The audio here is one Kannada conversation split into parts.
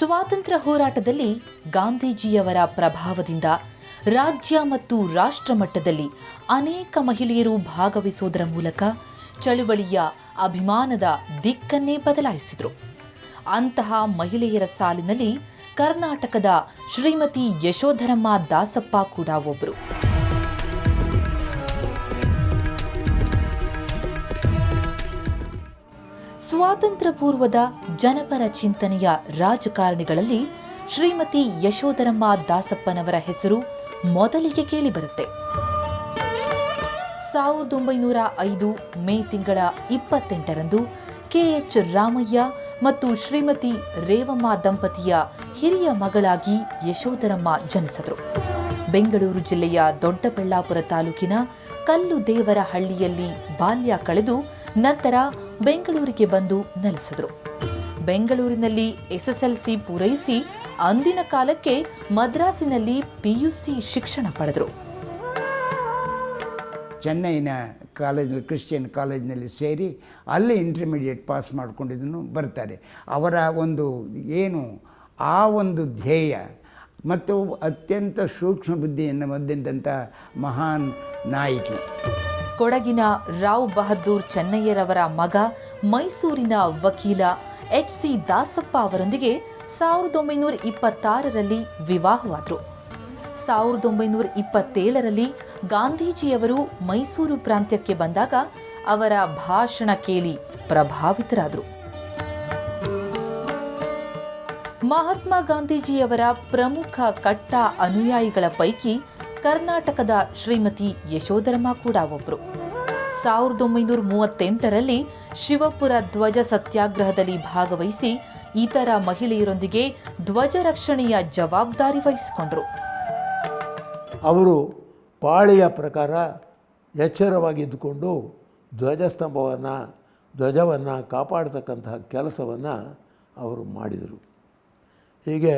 ಸ್ವಾತಂತ್ರ್ಯ ಹೋರಾಟದಲ್ಲಿ ಗಾಂಧೀಜಿಯವರ ಪ್ರಭಾವದಿಂದ ರಾಜ್ಯ ಮತ್ತು ರಾಷ್ಟ್ರ ಮಟ್ಟದಲ್ಲಿ ಅನೇಕ ಮಹಿಳೆಯರು ಭಾಗವಹಿಸುವುದರ ಮೂಲಕ ಚಳುವಳಿಯ ಅಭಿಮಾನದ ದಿಕ್ಕನ್ನೇ ಬದಲಾಯಿಸಿದರು. ಅಂತಹ ಮಹಿಳೆಯರ ಸಾಲಿನಲ್ಲಿ ಕರ್ನಾಟಕದ ಶ್ರೀಮತಿ ಯಶೋಧರಮ್ಮ ದಾಸಪ್ಪ ಕೂಡ ಒಬ್ಬರು. ಸ್ವಾತಂತ್ರ್ಯ ಪೂರ್ವದ ಜನಪರ ಚಿಂತನೆಯ ರಾಜಕಾರಣಿಗಳಲ್ಲಿ ಶ್ರೀಮತಿ ಯಶೋಧರಮ್ಮ ದಾಸಪ್ಪನವರ ಹೆಸರು ಮೊದಲಿಗೆ ಕೇಳಿಬರುತ್ತೆ. 1905 ಮೇ ತಿಂಗಳ 28ರಂದು KH ರಾಮಯ್ಯ ಮತ್ತು ಶ್ರೀಮತಿ ರೇವಮ್ಮ ದಂಪತಿಯ ಹಿರಿಯ ಮಗಳಾಗಿ ಯಶೋಧರಮ್ಮ ಜನಿಸಿದರು. ಬೆಂಗಳೂರು ಜಿಲ್ಲೆಯ ದೊಡ್ಡಬಳ್ಳಾಪುರ ತಾಲೂಕಿನ ಕಲ್ಲುದೇವರಹಳ್ಳಿಯಲ್ಲಿ ಬಾಲ್ಯ ಕಳೆದು ನಂತರ ಬೆಂಗಳೂರಿಗೆ ಬಂದು ನೆಲೆಸಿದರು. ಬೆಂಗಳೂರಿನಲ್ಲಿ SSLC ಪೂರೈಸಿ ಅಂದಿನ ಕಾಲಕ್ಕೆ ಮದ್ರಾಸಿನಲ್ಲಿ PUC ಶಿಕ್ಷಣ ಪಡೆದರು. ಚೆನ್ನೈನ ಕಾಲೇಜಲ್ಲಿ ಕ್ರಿಶ್ಚಿಯನ್ ಕಾಲೇಜಿನಲ್ಲಿ ಸೇರಿ ಅಲ್ಲಿ ಇಂಟರ್ಮೀಡಿಯೇಟ್ ಪಾಸ್ ಮಾಡ್ಕೊಂಡಿದ್ದನ್ನು ಬರ್ತಾರೆ. ಅವರ ಒಂದು ಆ ಒಂದು ಧ್ಯೇಯ ಮತ್ತು ಅತ್ಯಂತ ಸೂಕ್ಷ್ಮ ಬುದ್ಧಿಯನ್ನು ಹೊಂದಿದ್ದಂಥ ಮಹಾನ್ ನಾಯಕಿ. ಕೊಡಗಿನ ರಾವ್ ಬಹದ್ದೂರ್ ಚೆನ್ನಯ್ಯರವರ ಮಗ ಮೈಸೂರಿನ ವಕೀಲ HC ದಾಸಪ್ಪ ಅವರೊಂದಿಗೆ 1926ರಲ್ಲಿ ವಿವಾಹವಾದರು. 1927ರಲ್ಲಿ ಗಾಂಧೀಜಿಯವರು ಮೈಸೂರು ಪ್ರಾಂತ್ಯಕ್ಕೆ ಬಂದಾಗ ಅವರ ಭಾಷಣ ಕೇಳಿ ಪ್ರಭಾವಿತರಾದರು. ಮಹಾತ್ಮ ಗಾಂಧೀಜಿಯವರ ಪ್ರಮುಖ ಕಟ್ಟ ಅನುಯಾಯಿಗಳ ಪೈಕಿ ಕರ್ನಾಟಕದ ಶ್ರೀಮತಿ ಯಶೋಧರಮ್ಮ ಕೂಡ ಒಬ್ಬರು. 1938ರಲ್ಲಿ ಶಿವಪುರ ಧ್ವಜ ಸತ್ಯಾಗ್ರಹದಲ್ಲಿ ಭಾಗವಹಿಸಿ ಇತರ ಮಹಿಳೆಯರೊಂದಿಗೆ ಧ್ವಜ ರಕ್ಷಣೆಯ ಜವಾಬ್ದಾರಿ ವಹಿಸಿಕೊಂಡರು. ಅವರು ಪಾಳಿಯ ಪ್ರಕಾರ ಎಚ್ಚರವಾಗಿದ್ದುಕೊಂಡು ಧ್ವಜವನ್ನು ಕಾಪಾಡತಕ್ಕಂತಹ ಕೆಲಸವನ್ನು ಅವರು ಮಾಡಿದರು. ಹೀಗೆ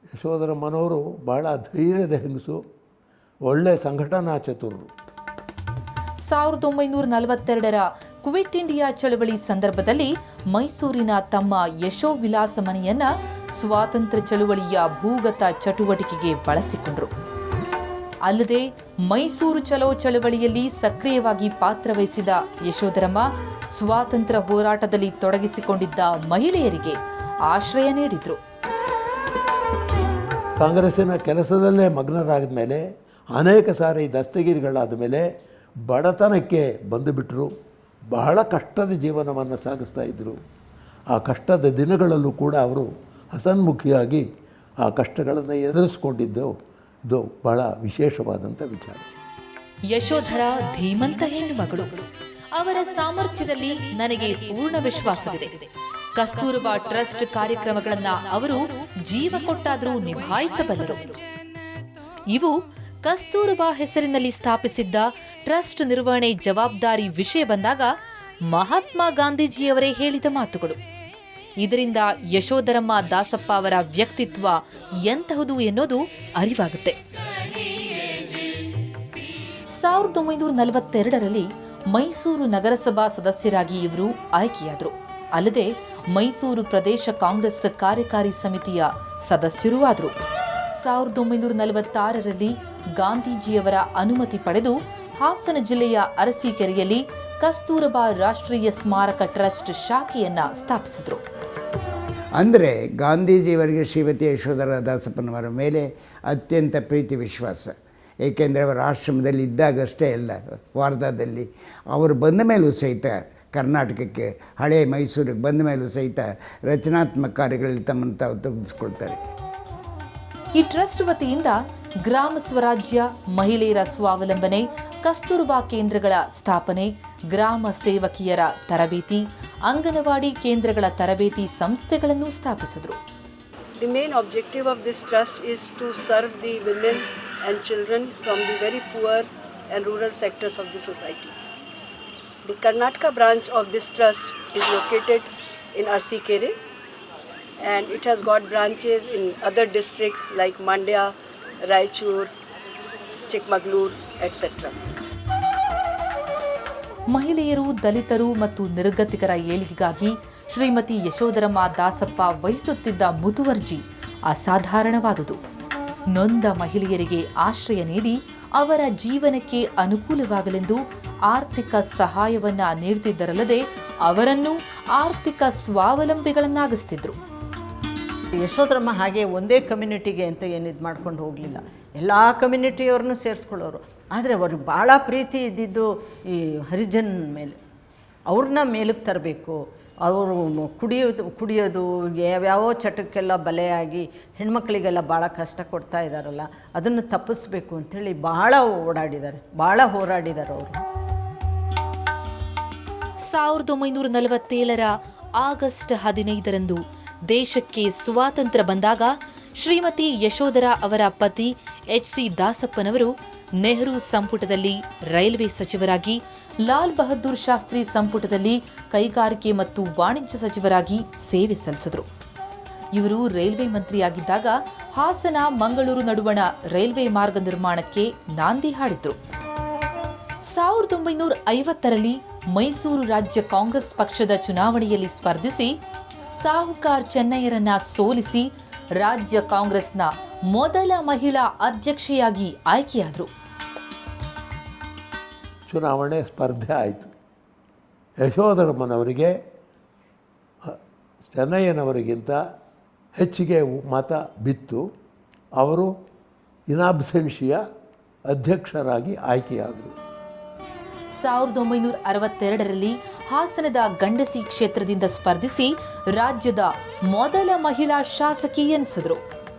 ಯಶೋಧರಮ್ಮನವರು ಬಹಳ ಧೈರ್ಯದ ಹೆಂಗಸು, ಒಳ್ಳೆಯ ಸಂಘಟನಾ ಚತುರರು. 1942ರ ಕ್ವಿಟ್ ಇಂಡಿಯಾ ಚಳವಳಿ ಸಂದರ್ಭದಲ್ಲಿ ಮೈಸೂರಿನ ತಮ್ಮ ಯಶೋವಿಲಾಸ ಮನೆಯನ್ನ ಸ್ವಾತಂತ್ರ್ಯ ಚಳವಳಿಯ ಭೂಗತ ಚಟುವಟಿಕೆಗೆ ಬಳಸಿಕೊಂಡರು. ಅಲ್ಲದೆ ಮೈಸೂರು ಚಲೋ ಚಳವಳಿಯಲ್ಲಿ ಸಕ್ರಿಯವಾಗಿ ಪಾತ್ರವಹಿಸಿದ ಯಶೋಧರಮ್ಮ ಸ್ವಾತಂತ್ರ್ಯ ಹೋರಾಟದಲ್ಲಿ ತೊಡಗಿಸಿಕೊಂಡಿದ್ದ ಮಹಿಳೆಯರಿಗೆ ಆಶ್ರಯ ನೀಡಿದರು. ಕಾಂಗ್ರೆಸ್ಸಿನ ಕೆಲಸದಲ್ಲೇ ಮಗ್ನರಾದ ಮೇಲೆ ಅನೇಕ ಸಾರಿ ದಸ್ತಗಿರಿಗಳಾದ ಮೇಲೆ ಬಡತನಕ್ಕೆ ಬಂದುಬಿಟ್ಟರು. ಬಹಳ ಕಷ್ಟದ ಜೀವನವನ್ನು ಸಾಗಿಸ್ತಾ ಇದ್ದರು. ಆ ಕಷ್ಟದ ದಿನಗಳಲ್ಲೂ ಕೂಡ ಅವರು ಹಸನ್ಮುಖಿಯಾಗಿ ಆ ಕಷ್ಟಗಳನ್ನು ಎದುರಿಸ್ಕೊಂಡಿದ್ದು ಇದು ಬಹಳ ವಿಶೇಷವಾದಂಥ ವಿಚಾರ. ಯಶೋಧರ ಧೀಮಂತ ಹೆಣ್ಣು ಮಗಳು. ಅವರ ಸಾಮರ್ಥ್ಯದಲ್ಲಿ ನನಗೆ ಪೂರ್ಣ ವಿಶ್ವಾಸವಿದೆ. ಕಸ್ತೂರಬಾ ಟ್ರಸ್ಟ್ ಕಾರ್ಯಕ್ರಮಗಳನ್ನ ಅವರು ಜೀವ ಕೊಟ್ಟಾದರೂ ನಿಭಾಯಿಸಬಲ್ಲರು. ಇವು ಕಸ್ತೂರಬಾ ಹೆಸರಿನಲ್ಲಿ ಸ್ಥಾಪಿಸಿದ್ದ ಟ್ರಸ್ಟ್ ನಿರ್ವಹಣೆ ಜವಾಬ್ದಾರಿ ವಿಷಯ ಬಂದಾಗ ಮಹಾತ್ಮ ಗಾಂಧೀಜಿಯವರೇ ಹೇಳಿದ ಮಾತುಗಳು. ಇದರಿಂದ ಯಶೋಧರಮ್ಮ ದಾಸಪ್ಪ ಅವರ ವ್ಯಕ್ತಿತ್ವ ಎಂತಹುದು ಎನ್ನೋದು ಅರಿವಾಗುತ್ತೆ. 1942ರಲ್ಲಿ ಮೈಸೂರು ನಗರಸಭಾ ಸದಸ್ಯರಾಗಿ ಇವರು ಆಯ್ಕೆಯಾದರು. ಅಲ್ಲದೆ ಮೈಸೂರು ಪ್ರದೇಶ ಕಾಂಗ್ರೆಸ್ ಕಾರ್ಯಕಾರಿ ಸಮಿತಿಯ ಸದಸ್ಯರೂ ಆದರು. 1946ರಲ್ಲಿ ಗಾಂಧೀಜಿಯವರ ಅನುಮತಿ ಪಡೆದು ಹಾಸನ ಜಿಲ್ಲೆಯ ಅರಸೀಕೆರೆಯಲ್ಲಿ ಕಸ್ತೂರಬಾ ರಾಷ್ಟ್ರೀಯ ಸ್ಮಾರಕ ಟ್ರಸ್ಟ್ ಶಾಖೆಯನ್ನ ಸ್ಥಾಪಿಸಿದರು. ಅಂದರೆ ಗಾಂಧೀಜಿಯವರಿಗೆ ಶ್ರೀಮತಿ ಯಶೋಧರ ದಾಸಪ್ಪನವರ ಮೇಲೆ ಅತ್ಯಂತ ಪ್ರೀತಿ ವಿಶ್ವಾಸ. ಏಕೆಂದರೆ ಅವರ ಆಶ್ರಮದಲ್ಲಿ ಇದ್ದಾಗಷ್ಟೇ ಅಲ್ಲ, ವಾರ್ಧಾದಲ್ಲಿ ಅವರು ಬಂದ ಮೇಲೂ ಸಹಿತ ಕರ್ನಾಟಕಕ್ಕೆ ಹಳೆಯ ಮೈಸೂರಿಗೆ ಬಂದ ಮೇಲೂ ಸಹಿತ ರಚನಾತ್ಮಕ ಕಾರ್ಯಗಳಲ್ಲಿ ತಮ್ಮನ್ನು ತಾವು ತೊಡಗಿಸಿಕೊಳ್ತಾರೆ. ಈ ಟ್ರಸ್ಟ್ ವತಿಯಿಂದ ಗ್ರಾಮ ಸ್ವರಾಜ್ಯ, ಮಹಿಳೆಯರ ಸ್ವಾವಲಂಬನೆ, ಕಸ್ತೂರಬಾ ಕೇಂದ್ರಗಳ ಸ್ಥಾಪನೆ, ಗ್ರಾಮ ಸೇವಕಿಯರ ತರಬೇತಿ, ಅಂಗನವಾಡಿ ಕೇಂದ್ರಗಳ ತರಬೇತಿ ಸಂಸ್ಥೆಗಳನ್ನು ಸ್ಥಾಪಿಸಿದರು. The main objective of this trust is to serve the women and children from the very poor and rural sectors of the society. The Karnataka branch of this trust is located in Arsikere, and it has got branches in other districts like Mandya, Raichur, Chikmagalur, etc. ಮಹಿಳೆಯರು, ದಲಿತರು ಮತ್ತು ನಿರ್ಗತಿಕರ ಏಳಿಗೆಗಾಗಿ ಶ್ರೀಮತಿ ಯಶೋಧರಮ್ಮ ದಾಸಪ್ಪ ವಹಿಸುತ್ತಿದ್ದ ಮುತುವರ್ಜಿ ಅಸಾಧಾರಣವಾದುದು. ನೊಂದ ಮಹಿಳೆಯರಿಗೆ ಆಶ್ರಯ ನೀಡಿ ಅವರ ಜೀವನಕ್ಕೆ ಅನುಕೂಲವಾಗಲೆಂದು ಆರ್ಥಿಕ ಸಹಾಯವನ್ನ ನೀಡುತ್ತಿದ್ದರಲ್ಲದೆ ಅವರನ್ನು ಆರ್ಥಿಕ ಸ್ವಾವಲಂಬಿಗಳನ್ನಾಗಿಸ್ತಿದ್ರು. ಯಶೋಧರಮ್ಮ ಹಾಗೆ ಒಂದೇ ಕಮ್ಯುನಿಟಿಗೆ ಅಂತ ಏನಿದು ಮಾಡ್ಕೊಂಡು ಹೋಗಲಿಲ್ಲ, ಎಲ್ಲ ಕಮ್ಯುನಿಟಿಯವ್ರನ್ನೂ ಸೇರಿಸ್ಕೊಳ್ಳೋರು. ಆದರೆ ಅವ್ರಿಗೆ ಭಾಳ ಪ್ರೀತಿ ಇದ್ದಿದ್ದು ಈ ಹರಿಜನ್ ಮೇಲೆ. ಅವ್ರನ್ನ ಮೇಲಕ್ಕೆ ತರಬೇಕು, ಅವರು ಕುಡಿಯೋದು ಯಾವ್ಯಾವ ಚಟಕ್ಕೆಲ್ಲ ಬಲೆಯಾಗಿ ಹೆಣ್ಮಕ್ಳಿಗೆಲ್ಲ ಭಾಳ ಕಷ್ಟ ಕೊಡ್ತಾ ಇದ್ದಾರಲ್ಲ, ಅದನ್ನು ತಪ್ಪಿಸ್ಬೇಕು ಅಂಥೇಳಿ ಭಾಳ ಓಡಾಡಿದ್ದಾರೆ, ಭಾಳ ಹೋರಾಡಿದ್ದಾರೆ ಅವರು. 1947 ಆಗಸ್ಟ್ 15 ದೇಶಕ್ಕೆ ಸ್ವಾತಂತ್ರ್ಯ ಬಂದಾಗ ಶ್ರೀಮತಿ ಯಶೋಧರ ಅವರ ಪತಿ HC ದಾಸಪ್ಪನವರು ನೆಹರು ಸಂಪುಟದಲ್ಲಿ ರೈಲ್ವೆ ಸಚಿವರಾಗಿ, ಲಾಲ್ ಬಹದ್ದೂರ್ ಶಾಸ್ತ್ರಿ ಸಂಪುಟದಲ್ಲಿ ಕೈಗಾರಿಕೆ ಮತ್ತು ವಾಣಿಜ್ಯ ಸಚಿವರಾಗಿ ಸೇವೆ ಸಲ್ಲಿಸಿದರು. ಇವರು ರೈಲ್ವೆ ಮಂತ್ರಿಯಾಗಿದ್ದಾಗ ಹಾಸನ ಮಂಗಳೂರು ನಡುವಣ ರೈಲ್ವೆ ಮಾರ್ಗ ನಿರ್ಮಾಣಕ್ಕೆ ನಾಂದಿ ಹಾಡಿದ್ರು. 1950ರಲ್ಲಿ ಮೈಸೂರು ರಾಜ್ಯ ಕಾಂಗ್ರೆಸ್ ಪಕ್ಷದ ಚುನಾವಣೆಯಲ್ಲಿ ಸ್ಪರ್ಧಿಸಿ ಸಾಹುಕಾರ್ ಚೆನ್ನಯ್ಯರನ್ನ ಸೋಲಿಸಿ ರಾಜ್ಯ ಕಾಂಗ್ರೆಸ್ನ ಮೊದಲ ಮಹಿಳಾ ಅಧ್ಯಕ್ಷೆಯಾಗಿ ಆಯ್ಕೆಯಾದರು. ಚುನಾವಣೆ ಸ್ಪರ್ಧೆ ಆಯಿತು. ಯಶೋಧರಮ್ಮನವರಿಗೆ ಚೆನ್ನಯ್ಯನವರಿಗಿಂತ ಹೆಚ್ಚಿಗೆ ಮತ ಬಿತ್ತು. ಅವರು ಇನಾಬ್ಸೆನ್ಷಿಯ ಅಧ್ಯಕ್ಷರಾಗಿ ಆಯ್ಕೆಯಾದರು. 1962ರಲ್ಲಿ ಹಾಸನದ ಗಂಡಸಿ ಕ್ಷೇತ್ರದಿಂದ ಸ್ಪರ್ಧಿಸಿ ರಾಜ್ಯದ ಮೊದಲ ಮಹಿಳಾ ಶಾಸಕಿ ಎನಿಸಿದರು.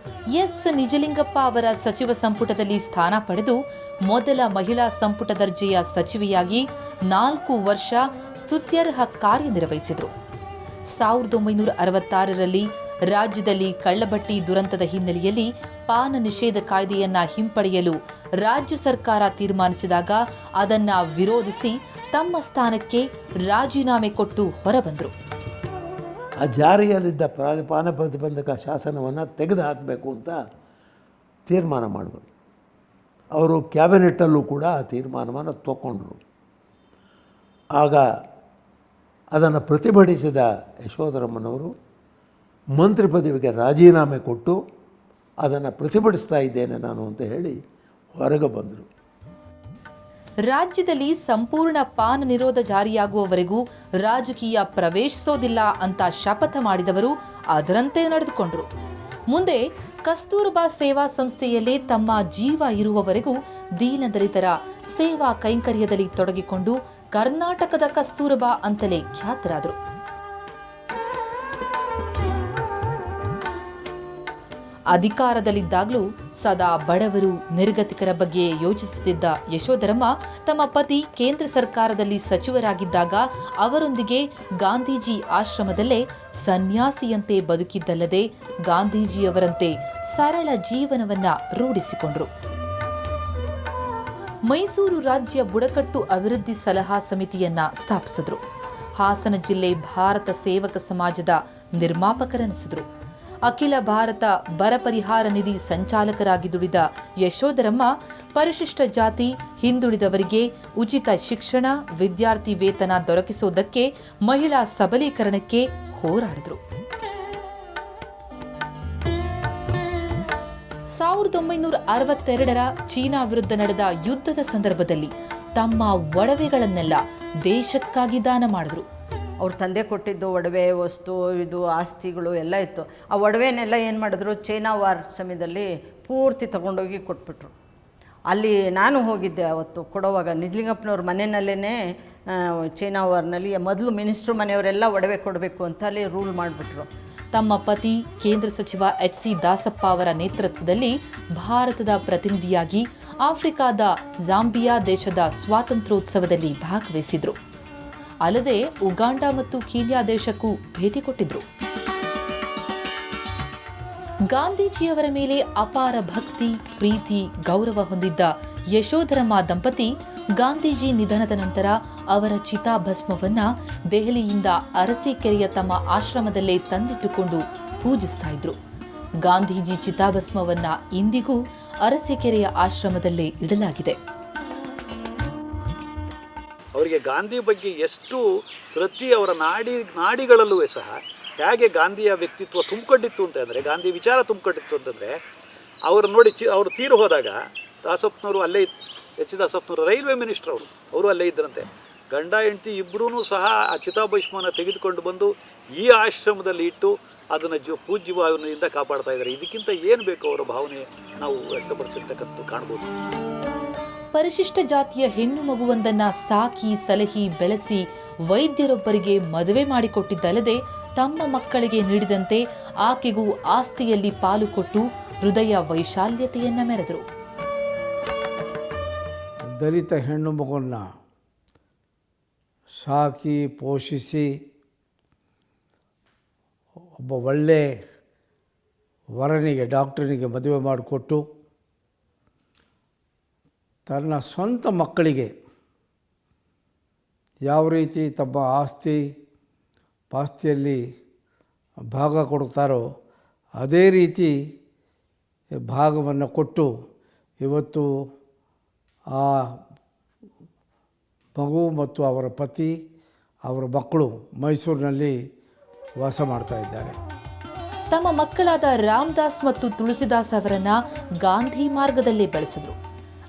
ಎಸ್ ನಿಜಲಿಂಗಪ್ಪ ಅವರ ಸಚಿವ ಸಂಪುಟದಲ್ಲಿ ಸ್ಥಾನ ಪಡೆದು ಮೊದಲ ಮಹಿಳಾ ಸಂಪುಟ ದರ್ಜೆಯ ಸಚಿವೆಯಾಗಿ 4 ವರ್ಷ ಸ್ತುತ್ಯರ್ಹ ಕಾರ್ಯನಿರ್ವಹಿಸಿದರು. 1966ರಲ್ಲಿ ರಾಜ್ಯದಲ್ಲಿ ಕಳ್ಳಭಟ್ಟಿ ದುರಂತದ ಹಿನ್ನೆಲೆಯಲ್ಲಿ ಪಾನ ನಿಷೇಧ ಕಾಯ್ದೆಯನ್ನ ಹಿಂಪಡೆಯಲು ರಾಜ್ಯ ಸರ್ಕಾರ ತೀರ್ಮಾನಿಸಿದಾಗ ಅದನ್ನ ವಿರೋಧಿಸಿ ತಮ್ಮ ಸ್ಥಾನಕ್ಕೆ ರಾಜೀನಾಮೆ ಕೊಟ್ಟು ಹೊರಬಂದರು. ಆ ಜಾರಿಯಲ್ಲಿದ್ದ ಪಾನ ಪ್ರತಿಬಂಧಕ ಶಾಸನವನ್ನು ತೆಗೆದು ಹಾಕಬೇಕು ಅಂತ ತೀರ್ಮಾನ ಮಾಡಿದರು. ಅವರು ಕ್ಯಾಬಿನೆಟ್ಟಲ್ಲೂ ಕೂಡ ಆ ತೀರ್ಮಾನವನ್ನು ತಗೊಂಡ್ರು. ಆಗ ಅದನ್ನು ಪ್ರತಿಭಟಿಸಿದ ಯಶೋಧರಮ್ಮನವರು ಮಂತ್ರಿ ಪದವಿಗೆ ರಾಜೀನಾಮೆ ಕೊಟ್ಟು ಅದನ್ನು ಪ್ರತಿಭಟಿಸ್ತಾ ಇದ್ದೇನೆ ನಾನು ಅಂತ ಹೇಳಿ ಹೊರಗೆ ಬಂದರು. ರಾಜ್ಯದಲ್ಲಿ ಸಂಪೂರ್ಣ ಪಾನ ನಿರೋಧ ಜಾರಿಯಾಗುವವರೆಗೂ ರಾಜಕೀಯ ಪ್ರವೇಶಿಸೋದಿಲ್ಲ ಅಂತ ಶಪಥ ಮಾಡಿದವರು ಅದರಂತೆ ನಡೆದುಕೊಂಡರು. ಮುಂದೆ ಕಸ್ತೂರಬಾ ಸೇವಾ ಸಂಸ್ಥೆಯಲ್ಲೇ ತಮ್ಮ ಜೀವ ಇರುವವರೆಗೂ ದೀನದಲಿತರ ಸೇವಾ ಕೈಂಕರ್ಯದಲ್ಲಿ ತೊಡಗಿಕೊಂಡು ಕರ್ನಾಟಕದ ಕಸ್ತೂರಬಾ ಅಂತಲೇ ಖ್ಯಾತರಾದರು. ಅಧಿಕಾರದಲ್ಲಿದ್ದಾಗಲೂ ಸದಾ ಬಡವರು ನಿರ್ಗತಿಕರ ಬಗ್ಗೆ ಯೋಚಿಸುತ್ತಿದ್ದ ಯಶೋಧರಮ್ಮ ತಮ್ಮ ಪತಿ ಕೇಂದ್ರ ಸರ್ಕಾರದಲ್ಲಿ ಸಚಿವರಾಗಿದ್ದಾಗ ಅವರೊಂದಿಗೆ ಗಾಂಧೀಜಿ ಆಶ್ರಮದಲ್ಲೇ ಸನ್ಯಾಸಿಯಂತೆ ಬದುಕಿದ್ದಲ್ಲದೆ ಗಾಂಧೀಜಿಯವರಂತೆ ಸರಳ ಜೀವನವನ್ನ ರೂಢಿಸಿಕೊಂಡರು. ಮೈಸೂರು ರಾಜ್ಯ ಬುಡಕಟ್ಟು ಅಭಿವೃದ್ಧಿ ಸಲಹಾ ಸಮಿತಿಯನ್ನ ಸ್ಥಾಪಿಸಿದ್ರು. ಹಾಸನ ಜಿಲ್ಲೆ ಭಾರತ ಸೇವಕ ಸಮಾಜದ ನಿರ್ಮಾಪಕರೆನಿಸಿದರು. ಅಖಿಲ ಭಾರತ ಬರ ಪರಿಹಾರ ನಿಧಿ ಸಂಚಾಲಕರಾಗಿ ದುಡಿದ ಯಶೋಧರಮ್ಮ ಪರಿಶಿಷ್ಟ ಜಾತಿ, ಹಿಂದುಳಿದವರಿಗೆ ಉಚಿತ ಶಿಕ್ಷಣ, ವಿದ್ಯಾರ್ಥಿ ವೇತನ ದೊರಕಿಸುವುದಕ್ಕೆ, ಮಹಿಳಾ ಸಬಲೀಕರಣಕ್ಕೆ ಹೋರಾಡಿದರು. 1962ರ ಚೀನಾ ವಿರುದ್ಧ ನಡೆದ ಯುದ್ಧದ ಸಂದರ್ಭದಲ್ಲಿ ತಮ್ಮ ಒಡವೆಗಳನ್ನೆಲ್ಲ ದೇಶಕ್ಕಾಗಿ ದಾನ ಮಾಡಿದ್ರು. ಅವ್ರ ತಂದೆ ಕೊಟ್ಟಿದ್ದು ಒಡವೆ, ವಸ್ತು, ಇದು ಆಸ್ತಿಗಳು ಎಲ್ಲ ಇತ್ತು. ಆ ಒಡವೆನೆಲ್ಲ ಏನು ಮಾಡಿದ್ರು, ಚೈನಾ ವಾರ್ ಸಮಯದಲ್ಲಿ ಪೂರ್ತಿ ತಗೊಂಡೋಗಿ ಕೊಟ್ಬಿಟ್ರು. ಅಲ್ಲಿ ನಾನು ಹೋಗಿದ್ದೆ ಅವತ್ತು ಕೊಡೋವಾಗ. ನಿಜಲಿಂಗಪ್ಪನವ್ರ ಮನೆಯಲ್ಲೇ ಚೈನಾ ವಾರ್ನಲ್ಲಿ ಮೊದಲು ಮಿನಿಸ್ಟ್ರು ಮನೆಯವರೆಲ್ಲ ಒಡವೆ ಕೊಡಬೇಕು ಅಂತ ಅಲ್ಲಿ ರೂಲ್ ಮಾಡಿಬಿಟ್ರು. ತಮ್ಮ ಪತಿ ಕೇಂದ್ರ ಸಚಿವ HC ದಾಸಪ್ಪ ಅವರ ನೇತೃತ್ವದಲ್ಲಿ ಭಾರತದ ಪ್ರತಿನಿಧಿಯಾಗಿ ಆಫ್ರಿಕಾದ ಜಾಂಬಿಯಾ ದೇಶದ ಸ್ವಾತಂತ್ರ್ಯೋತ್ಸವದಲ್ಲಿ ಭಾಗವಹಿಸಿದ್ರು. ಅಲ್ಲದೆ ಉಗಾಂಡ ಮತ್ತು ಕೀನ್ಯಾ ದೇಶಕ್ಕೂ ಭೇಟಿ ಕೊಟ್ಟಿದ್ರು. ಗಾಂಧೀಜಿಯವರ ಮೇಲೆ ಅಪಾರ ಭಕ್ತಿ, ಪ್ರೀತಿ, ಗೌರವ ಹೊಂದಿದ್ದ ಯಶೋಧರಮ್ಮ ದಂಪತಿ ಗಾಂಧೀಜಿ ನಿಧನದ ನಂತರ ಅವರ ಚಿತಾಭಸ್ಮವನ್ನ ದೆಹಲಿಯಿಂದ ಅರಸೀಕೆರೆಯ ತಮ್ಮ ಆಶ್ರಮದಲ್ಲೇ ತಂದಿಟ್ಟುಕೊಂಡು ಪೂಜಿಸ್ತಾ ಇದ್ರು. ಗಾಂಧೀಜಿ ಚಿತಾಭಸ್ಮವನ್ನ ಇಂದಿಗೂ ಅರಸೀಕೆರೆಯ ಆಶ್ರಮದಲ್ಲೇ ಇಡಲಾಗಿದೆ. ಅವರಿಗೆ ಗಾಂಧಿ ಬಗ್ಗೆ ಎಷ್ಟು ಪ್ರತಿ ಅವರ ನಾಡಿಗಳಲ್ಲೂ ಸಹ ಹೇಗೆ ಗಾಂಧಿಯ ವ್ಯಕ್ತಿತ್ವ ತುಂಬಿಕೊಂಡಿತ್ತು ಅಂತಂದರೆ, ಗಾಂಧಿ ವಿಚಾರ ತುಂಬಿಕೊಂಡಿತ್ತು ಅಂತಂದರೆ, ಅವರು ನೋಡಿ ಅವರು ತೀರು ಹೋದಾಗ ದಾಸಪ್ಪನವರು ಅಲ್ಲೇ ಎಚ್ ದಾಸಪ್ಪನವರು ರೈಲ್ವೆ ಮಿನಿಸ್ಟರ್ ಅವರು ಅಲ್ಲೇ ಇದ್ದರಂತೆ. ಗಂಡ ಹೆಂಡತಿ ಇಬ್ಬರೂ ಸಹ ಆ ಚಿತಾಭಸ್ಮನ ತೆಗೆದುಕೊಂಡು ಬಂದು ಈ ಆಶ್ರಮದಲ್ಲಿ ಇಟ್ಟು ಅದನ್ನು ಪೂಜ್ಯ ಭಾವನೆಯಿಂದ ಕಾಪಾಡ್ತಾ ಇದ್ದಾರೆ. ಇದಕ್ಕಿಂತ ಏನು ಬೇಕು ಅವರ ಭಾವನೆ ನಾವು ವ್ಯಕ್ತಪಡಿಸಿರ್ತಕ್ಕಂಥದ್ದು ಕಾಣ್ಬೋದು. ಪರಿಶಿಷ್ಟ ಜಾತಿಯ ಹೆಣ್ಣು ಮಗುವೊಂದನ್ನ ಸಾಕಿ ಸಲಹಿ ಬೆಳೆಸಿ ವೈದ್ಯರೊಬ್ಬರಿಗೆ ಮದುವೆ ಮಾಡಿಕೊಟ್ಟಿದ್ದಲ್ಲದೆ ತಮ್ಮ ಮಕ್ಕಳಿಗೆ ನೀಡಿದಂತೆ ಆಕೆಗೂ ಆಸ್ತಿಯಲ್ಲಿ ಪಾಲು ಕೊಟ್ಟು ಹೃದಯ ವೈಶಾಲ್ಯತೆಯನ್ನ ಮೆರೆದರು. ದಲಿತ ಹೆಣ್ಣು ಮಗುವನ್ನು ಸಾಕಿ ಪೋಷಿಸಿ ಒಬ್ಬ ಒಳ್ಳೆ ವರನಿಗೆ ಡಾಕ್ಟರ್ನಿಗೆ ಮದುವೆ ಮಾಡಿಕೊಟ್ಟು ತನ್ನ ಸ್ವಂತ ಮಕ್ಕಳಿಗೆ ಯಾವ ರೀತಿ ತಮ್ಮ ಪಾಸ್ತಿಯಲ್ಲಿ ಭಾಗ ಕೊಡ್ತಾರೋ ಅದೇ ರೀತಿ ಭಾಗವನ್ನು ಕೊಟ್ಟು ಇವತ್ತು ಆ ಮಗು ಮತ್ತು ಅವರ ಪತಿ ಅವರ ಮಕ್ಕಳು ಮೈಸೂರಿನಲ್ಲಿ ವಾಸ ಮಾಡ್ತಾ ಇದ್ದಾರೆ. ತಮ್ಮ ಮಕ್ಕಳಾದ ರಾಮದಾಸ್ ಮತ್ತು ತುಳಸಿದಾಸ್ ಅವರನ್ನ ಗಾಂಧಿ ಮಾರ್ಗದಲ್ಲೇ ಬೆಳೆಸಿದ್ರು.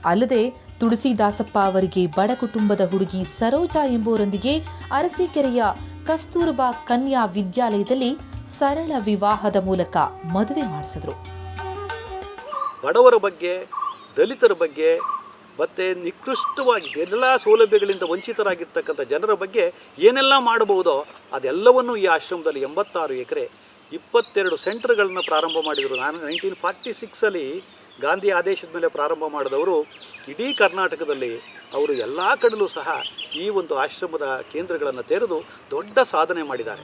ಅಲ್ಲದೆ ತುಳಸಿದಾಸಪ್ಪ ಅವರಿಗೆ ಬಡ ಕುಟುಂಬದ ಹುಡುಗಿ ಸರೋಜಾ ಎಂಬುವರೊಂದಿಗೆ ಅರಸೀಕೆರೆಯ ಕಸ್ತೂರ್ಬಾ ಕನ್ಯಾ ವಿದ್ಯಾಲಯದಲ್ಲಿ ಸರಳ ವಿವಾಹದ ಮೂಲಕ ಮದುವೆ ಮಾಡಿಸಿದ್ರು. ಬಡವರ ಬಗ್ಗೆ, ದಲಿತರ ಬಗ್ಗೆ ಮತ್ತು ನಿಕೃಷ್ಟವಾಗಿ ಎಲ್ಲ ಸೌಲಭ್ಯಗಳಿಂದ ವಂಚಿತರಾಗಿರ್ತಕ್ಕಂಥ ಜನರ ಬಗ್ಗೆ ಏನೆಲ್ಲ ಮಾಡಬಹುದೋ ಅದೆಲ್ಲವನ್ನೂ ಈ ಆಶ್ರಮದಲ್ಲಿ 86 ಎಕರೆ 22 ಸೆಂಟರ್ಗಳನ್ನು ಪ್ರಾರಂಭ ಮಾಡಿದರು. ನಾನು 1946 ಗಾಂಧಿ ಆದೇಶದ ಮೇಲೆ ಪ್ರಾರಂಭ ಮಾಡಿದವರು ಇಡೀ ಕರ್ನಾಟಕದಲ್ಲಿ ಅವರು ಎಲ್ಲ ಕಡೆಯಲ್ಲೂ ಸಹ ಈ ಒಂದು ಆಶ್ರಮದ ಕೇಂದ್ರಗಳನ್ನು ತೆರೆದು ದೊಡ್ಡ ಸಾಧನೆ ಮಾಡಿದ್ದಾರೆ.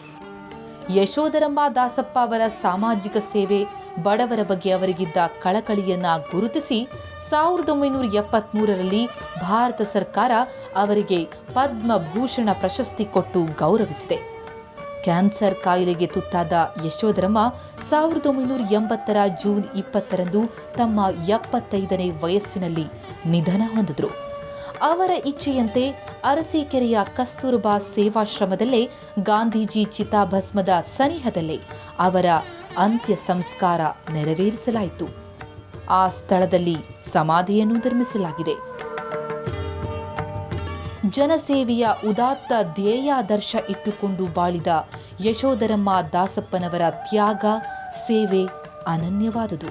ಯಶೋಧರಮ್ಮ ದಾಸಪ್ಪ ಅವರ ಸಾಮಾಜಿಕ ಸೇವೆ, ಬಡವರ ಬಗ್ಗೆ ಅವರಿಗಿದ್ದ ಕಳಕಳಿಯನ್ನ ಗುರುತಿಸಿ 1973ರಲ್ಲಿ ಭಾರತ ಸರ್ಕಾರ ಅವರಿಗೆ ಪದ್ಮಭೂಷಣ ಪ್ರಶಸ್ತಿ ಕೊಟ್ಟು ಗೌರವಿಸಿದೆ. ಕ್ಯಾನ್ಸರ್ ಕಾಯಿಲೆಗೆ ತುತ್ತಾದ ಯಶೋಧರಮ್ಮ 1980ರ ಜೂನ್ 20ರಂದು ತಮ್ಮ 75ನೇ ವಯಸ್ಸಿನಲ್ಲಿ ನಿಧನ ಹೊಂದಿದ್ರು. ಅವರ ಇಚ್ಛೆಯಂತೆ ಅರಸೀಕೆರೆಯ ಕಸ್ತೂರ್ಬಾ ಸೇವಾಶ್ರಮದಲ್ಲೇ ಗಾಂಧೀಜಿ ಚಿತಾಭಸ್ಮದ ಸನಿಹದಲ್ಲೇ ಅವರ ಅಂತ್ಯ ಸಂಸ್ಕಾರ ನೆರವೇರಿಸಲಾಯಿತು. ಆ ಸ್ಥಳದಲ್ಲಿ ಸಮಾಧಿಯನ್ನು ನಿರ್ಮಿಸಲಾಗಿದೆ. ಜನಸೇವೆಯ ಉದಾತ್ತ ಧ್ಯೇಯಾದರ್ಶ ಇಟ್ಟುಕೊಂಡು ಬಾಳಿದ ಯಶೋಧರಮ್ಮ ದಾಸಪ್ಪನವರ ತ್ಯಾಗ, ಸೇವೆ ಅನನ್ಯವಾದುದು.